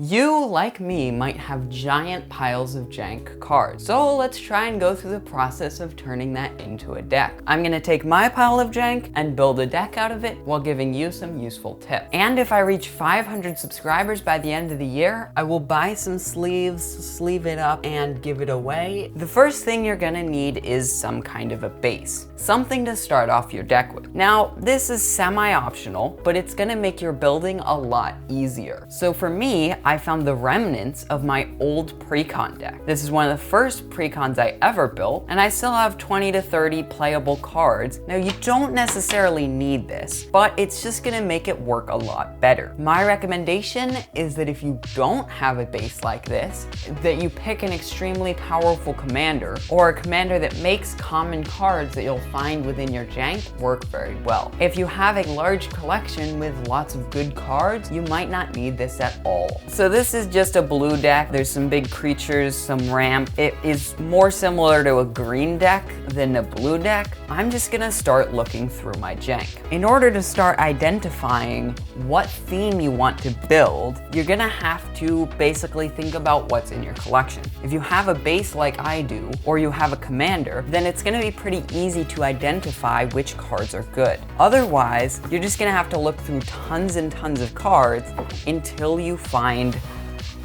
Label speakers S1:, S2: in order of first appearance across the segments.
S1: You, like me, might have giant piles of Jank cards, so let's try and go through the process of turning that into a deck. I'm gonna take my pile of Jank and build a deck out of it while giving you some useful tips. And if I reach 500 subscribers by the end of the year, I will buy some sleeves, sleeve it up, and give it away. The first thing you're gonna need is some kind of a base, something to start off your deck with. Now, this is semi-optional, but it's gonna make your building a lot easier. So for me, I found the remnants of my old precon deck. This is one of the first precons I ever built, and I still have 20 to 30 playable cards. Now, you don't necessarily need this, but it's just gonna make it work a lot better. My recommendation is that if you don't have a base like this, that you pick an extremely powerful commander, or a commander that makes common cards that you'll find within your Jank work very well. If you have a large collection with lots of good cards, you might not need this at all. So this is just a blue deck. There's some big creatures, some ramp. It is more similar to a green deck than a blue deck. I'm just gonna start looking through my Jank. In order to start identifying what theme you want to build, you're gonna have to basically think about what's in your collection. If you have a base like I do, or you have a commander, then it's gonna be pretty easy to identify which cards are good. Otherwise, you're just gonna have to look through tons and tons of cards until you find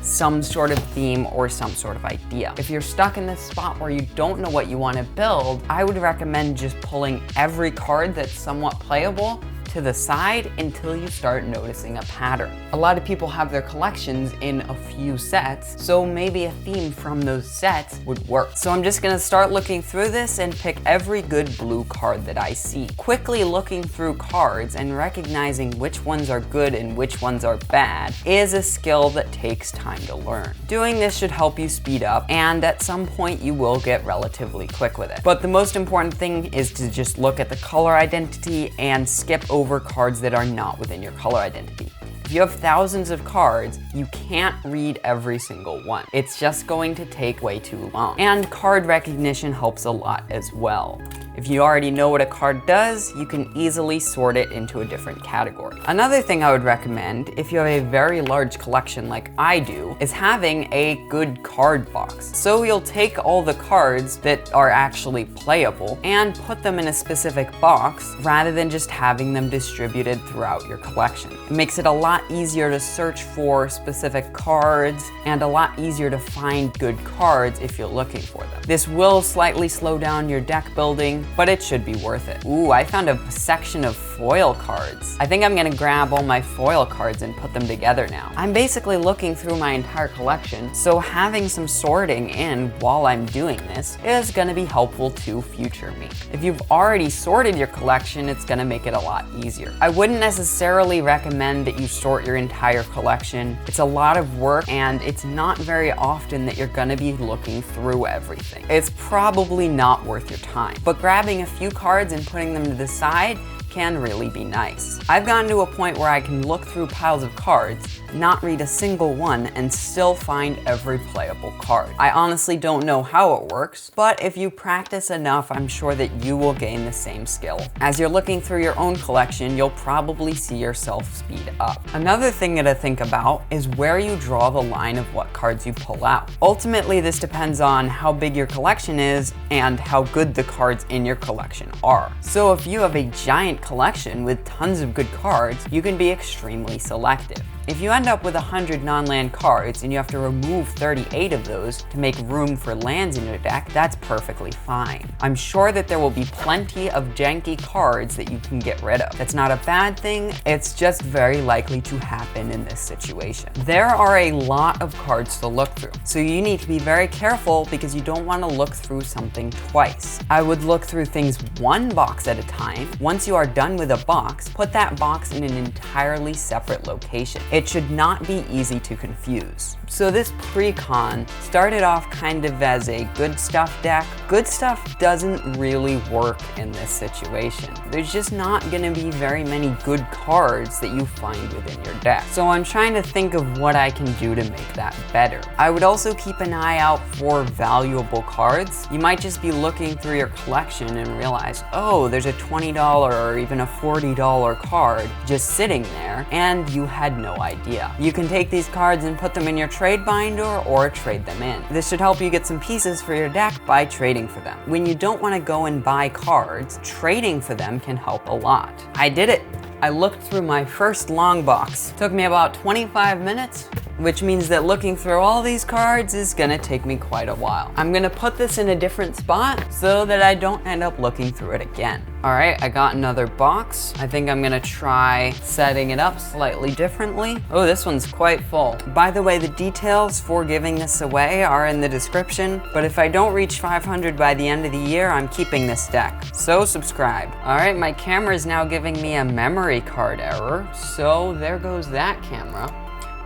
S1: some sort of theme or some sort of idea. If you're stuck in this spot where you don't know what you want to build, I would recommend just pulling every card that's somewhat playable to the side until you start noticing a pattern. A lot of people have their collections in a few sets, so maybe a theme from those sets would work. So I'm just gonna start looking through this and pick every good blue card that I see. Quickly looking through cards and recognizing which ones are good and which ones are bad is a skill that takes time to learn. Doing this should help you speed up, and at some point you will get relatively quick with it. But the most important thing is to just look at the color identity and skip over cards that are not within your color identity. If you have thousands of cards, you can't read every single one. It's just going to take way too long. And card recognition helps a lot as well. If you already know what a card does, you can easily sort it into a different category. Another thing I would recommend, if you have a very large collection like I do, is having a good card box. So you'll take all the cards that are actually playable and put them in a specific box rather than just having them distributed throughout your collection. It makes it a lot easier to search for specific cards and a lot easier to find good cards if you're looking for them. This will slightly slow down your deck building, but it should be worth it. Ooh, I found a section of foil cards. I think I'm gonna grab all my foil cards and put them together now. I'm basically looking through my entire collection, so having some sorting in while I'm doing this is gonna be helpful to future me. If you've already sorted your collection, it's gonna make it a lot easier. I wouldn't necessarily recommend that you sort your entire collection. It's a lot of work, and it's not very often that you're gonna be looking through everything. It's probably not worth your time, but grabbing a few cards and putting them to the side can really be nice. I've gotten to a point where I can look through piles of cards, not read a single one, and still find every playable card. I honestly don't know how it works, but if you practice enough, I'm sure that you will gain the same skill. As you're looking through your own collection, you'll probably see yourself speed up. Another thing to think about is where you draw the line of what cards you pull out. Ultimately, this depends on how big your collection is and how good the cards in your collection are. So if you have a giant collection with tons of good cards, you can be extremely selective. If you end up with 100 non-land cards and you have to remove 38 of those to make room for lands in your deck, that's perfectly fine. I'm sure that there will be plenty of janky cards that you can get rid of. That's not a bad thing, it's just very likely to happen in this situation. There are a lot of cards to look through, so you need to be very careful because you don't want to look through something twice. I would look through things one box at a time. Once you are done with a box, put that box in an entirely separate location. It should not be easy to confuse. So this pre-con started off kind of as a good stuff deck. Good stuff doesn't really work in this situation. There's just not gonna be very many good cards that you find within your deck. So I'm trying to think of what I can do to make that better. I would also keep an eye out for valuable cards. You might just be looking through your collection and realize, oh, there's a $20 or even a $40 card just sitting there, and you had no idea. You can take these cards and put them in your trade binder or trade them in. This should help you get some pieces for your deck by trading for them. When you don't want to go and buy cards, trading for them can help a lot. I did it. I looked through my first long box. Took me about 25 minutes, which means that looking through all these cards is gonna take me quite a while. I'm gonna put this in a different spot so that I don't end up looking through it again. All right, I got another box. I think I'm gonna try setting it up slightly differently. Oh, this one's quite full. By the way, the details for giving this away are in the description, but if I don't reach 500 by the end of the year, I'm keeping this deck. So subscribe. All right, my camera is now giving me a memory card error, so there goes that camera.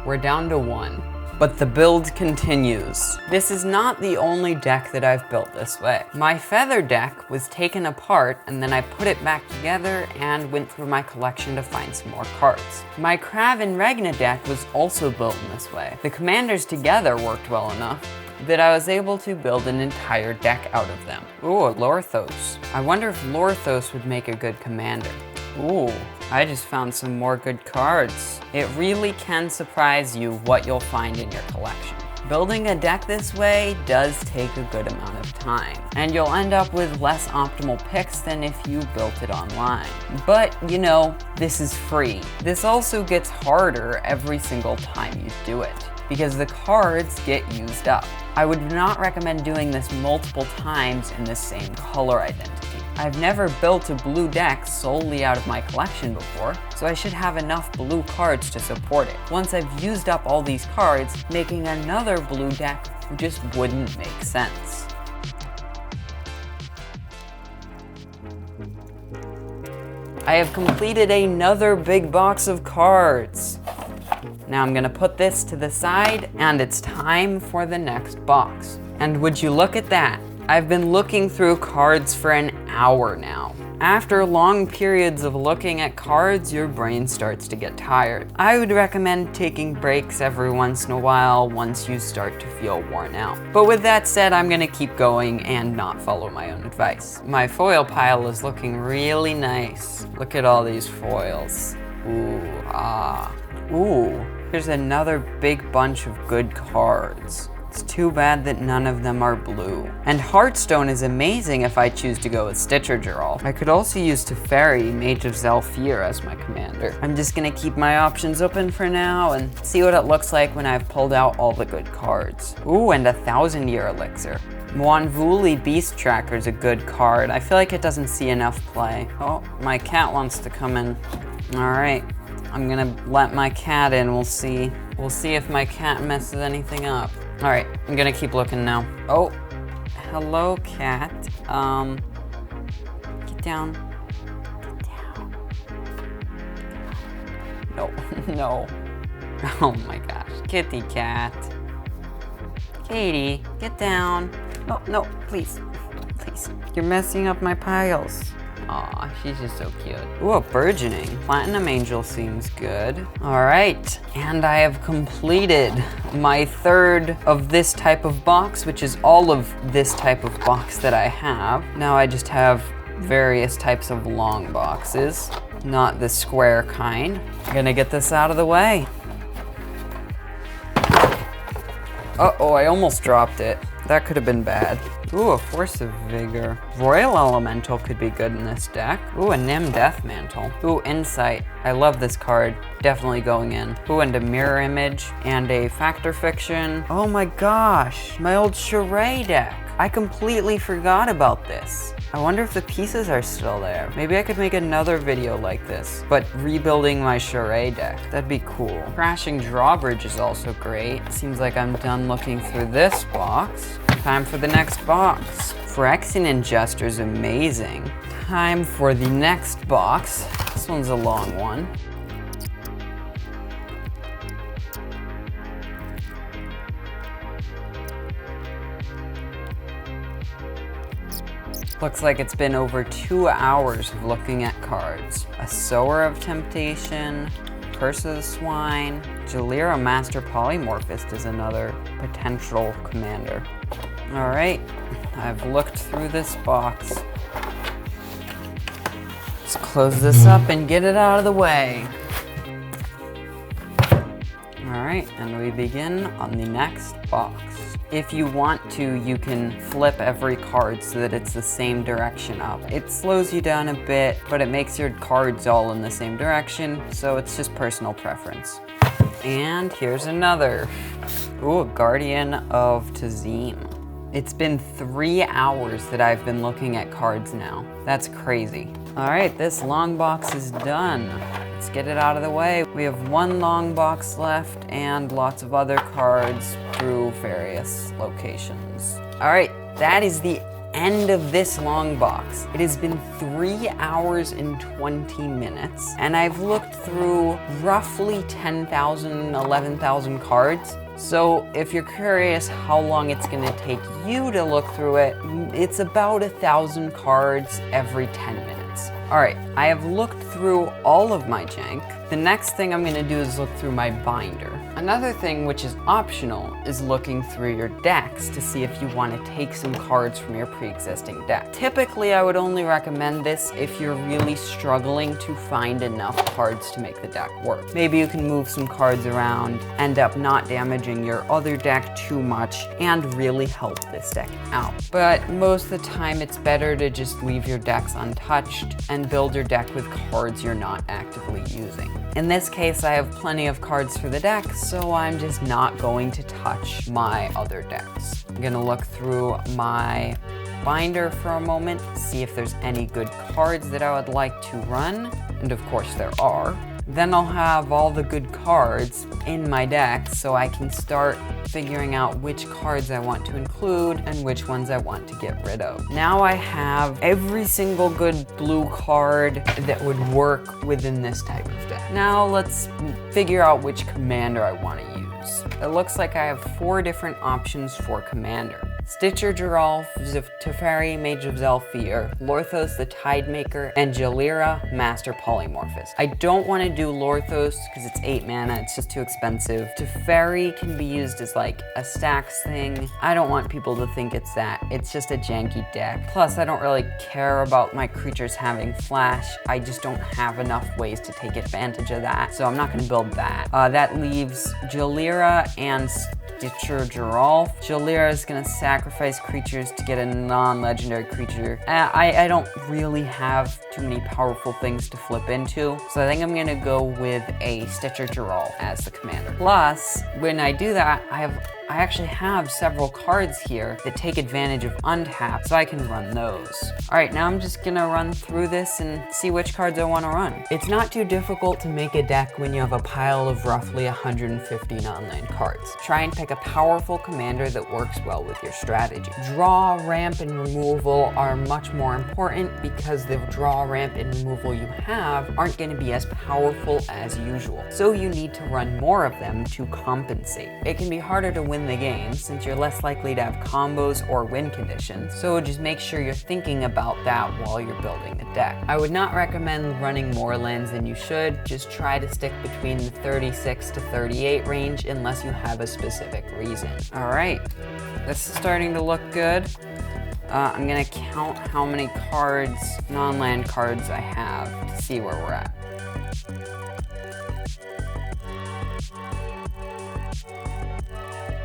S1: We're down to 1. But the build continues. This is not the only deck that I've built this way. My feather deck was taken apart and then I put it back together and went through my collection to find some more cards. My Krav and Regna deck was also built in this way. The commanders together worked well enough that I was able to build an entire deck out of them. Ooh, a Lorthos. I wonder if Lorthos would make a good commander. Ooh, I just found some more good cards. It really can surprise you what you'll find in your collection. Building a deck this way does take a good amount of time, and you'll end up with less optimal picks than if you built it online. But, you know, this is free. This also gets harder every single time you do it, because the cards get used up. I would not recommend doing this multiple times in the same color identity. I've never built a blue deck solely out of my collection before, so I should have enough blue cards to support it. Once I've used up all these cards, making another blue deck just wouldn't make sense. I have completed another big box of cards. Now I'm gonna put this to the side, and it's time for the next box. And would you look at that? I've been looking through cards for an hour now. After long periods of looking at cards, your brain starts to get tired. I would recommend taking breaks every once in a while once you start to feel worn out. But with that said, I'm gonna keep going and not follow my own advice. My foil pile is looking really nice. Look at all these foils. Ooh, ah. Ooh, here's another big bunch of good cards. It's too bad that none of them are blue. And Heartstone is amazing if I choose to go with Stitcher Geralt. I could also use Teferi, Mage of Zhalfir as my commander. I'm just gonna keep my options open for now and see what it looks like when I've pulled out all the good cards. Ooh, and a 1000-year elixir. Mwanvuli Beast Tracker is a good card. I feel like it doesn't see enough play. Oh, my cat wants to come in. All right, I'm gonna let my cat in. We'll see. We'll see if my cat messes anything up. All right, I'm gonna keep looking now. Oh, hello, cat. Get down. Get down. No, no. Oh my gosh, kitty cat. Katie, get down. Oh, no, please, please. You're messing up my piles. Aw, she's just so cute. Ooh, a burgeoning. Platinum Angel seems good. All right, and I have completed my third of this type of box, which is all of this type of box that I have. Now I just have various types of long boxes, not the square kind. I'm gonna get this out of the way. Uh-oh, I almost dropped it. That could have been bad. Ooh, a Force of Vigor. Royal Elemental could be good in this deck. Ooh, a Nim Death Mantle. Ooh, Insight. I love this card. Definitely going in. Ooh, and a Mirror Image. And a Factor Fiction. Oh my gosh, my old Charade deck. I completely forgot about this. I wonder if the pieces are still there. Maybe I could make another video like this, but rebuilding my Charade deck. That'd be cool. Crashing Drawbridge is also great. Seems like I'm done looking through this box. Time for the next box. Phyrexian Ingester is amazing. Time for the next box. This one's a long one. Looks like it's been over 2 hours of looking at cards. A Sower of Temptation, Curse of the Swine, Jalira Master Polymorphist is another potential commander. All right, I've looked through this box. Let's close this up and get it out of the way. right, and we begin on the next box. If you want to, you can flip every card so that it's the same direction up. It slows you down a bit, but it makes your cards all in the same direction, so it's just personal preference. And here's another. Ooh, Guardian of Tazim. It's been 3 hours that I've been looking at cards now. That's crazy. All right, this long box is done. Let's get it out of the way. We have 1 long box left and lots of other cards through various locations. All right, that is the end of this long box. It has been 3 hours and 20 minutes, and I've looked through roughly 10,000, 11,000 cards. So if you're curious how long it's gonna take you to look through it, it's about 1,000 cards every 10 minutes. All right, I have looked through all of my jank. The next thing I'm gonna do is look through my binder. Another thing which is optional is looking through your decks to see if you want to take some cards from your pre-existing deck. Typically, I would only recommend this if you're really struggling to find enough cards to make the deck work. Maybe you can move some cards around, end up not damaging your other deck too much, and really help this deck out. But most of the time, it's better to just leave your decks untouched and build your deck with cards you're not actively using. In this case, I have plenty of cards for the deck, so I'm just not going to touch my other decks. I'm gonna look through my binder for a moment, see if there's any good cards that I would like to run, and of course there are. Then I'll have all the good cards in my deck so I can start figuring out which cards I want to include and which ones I want to get rid of. Now I have every single good blue card that would work within this type of deck. Now let's figure out which commander I want to use. It looks like I have 4 different options for commander. Stitcher Geralf, Teferi, Mage of Zhalfir, Lorthos the Tidemaker, and Jalira, Master Polymorphist. I don't want to do Lorthos because it's 8 mana, it's just too expensive. Teferi can be used as like a stacks thing. I don't want people to think it's that. It's just a janky deck. Plus, I don't really care about my creatures having flash. I just don't have enough ways to take advantage of that, so I'm not going to build that. That leaves Jalira and Stitcher Geralf. Jalira is going to sacrifice creatures to get a non-legendary creature. I don't really have too many powerful things to flip into, so I think I'm going to go with a Stitcher Geralf as the commander. Plus, when I do that, I actually have several cards here that take advantage of untap, so I can run those. All right, now I'm just gonna run through this and see which cards I wanna run. It's not too difficult to make a deck when you have a pile of roughly 150 non-land cards. Try and pick a powerful commander that works well with your strategy. Draw, ramp, and removal are much more important because the draw, ramp, and removal you have aren't gonna be as powerful as usual. So you need to run more of them to compensate. It can be harder to win the game since you're less likely to have combos or win conditions, so just make sure you're thinking about that while you're building the deck. I would not recommend running more lands than you should. Just try to stick between the 36 to 38 range unless you have a specific reason. All right, this is starting to look good. I'm gonna count how many cards, non-land cards I have to see where we're at.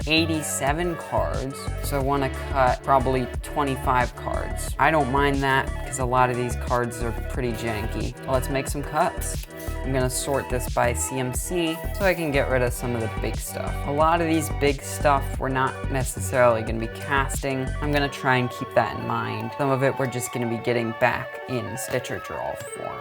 S1: $87 cards, so I want to cut probably 25 cards. I don't mind that because a lot of these cards are pretty janky. Well, let's make some cuts. I'm gonna sort this by CMC so I can get rid of some of the big stuff. A lot of these big stuff we're not necessarily gonna be casting. I'm gonna try and keep that in mind. Some of it we're just gonna be getting back in Stitcher Geralf form.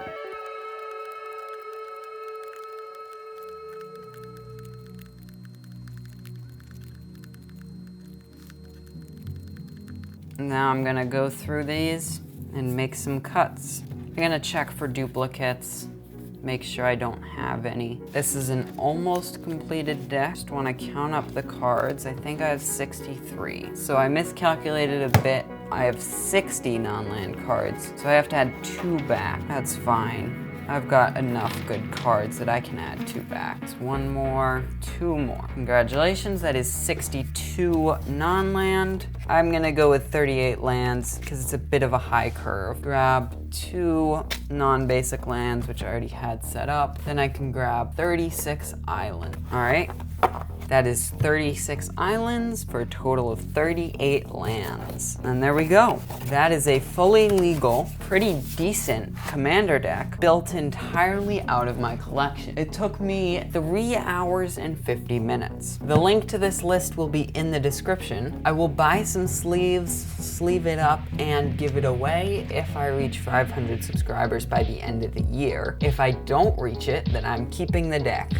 S1: Now I'm gonna go through these and make some cuts. I'm gonna check for duplicates, make sure I don't have any. This is an almost completed deck. Just wanna count up the cards. I think I have 63. So I miscalculated a bit. I have 60 non-land cards, so I have to add 2 back. That's fine. I've got enough good cards that I can add 2 backs. 1 more, 2 more. Congratulations, that is 62 non-land. I'm gonna go with 38 lands because it's a bit of a high curve. Grab 2 non-basic lands, which I already had set up. Then I can grab 36 island. All right, That is 36 islands for a total of 38 lands. And there we go. That is a fully legal, pretty decent commander deck built entirely out of my collection. It took me 3 hours and 50 minutes. The link to this list will be in the description. I will buy some sleeves, sleeve it up, and give it away if I reach 500 subscribers by the end of the year. If I don't reach it, then I'm keeping the deck.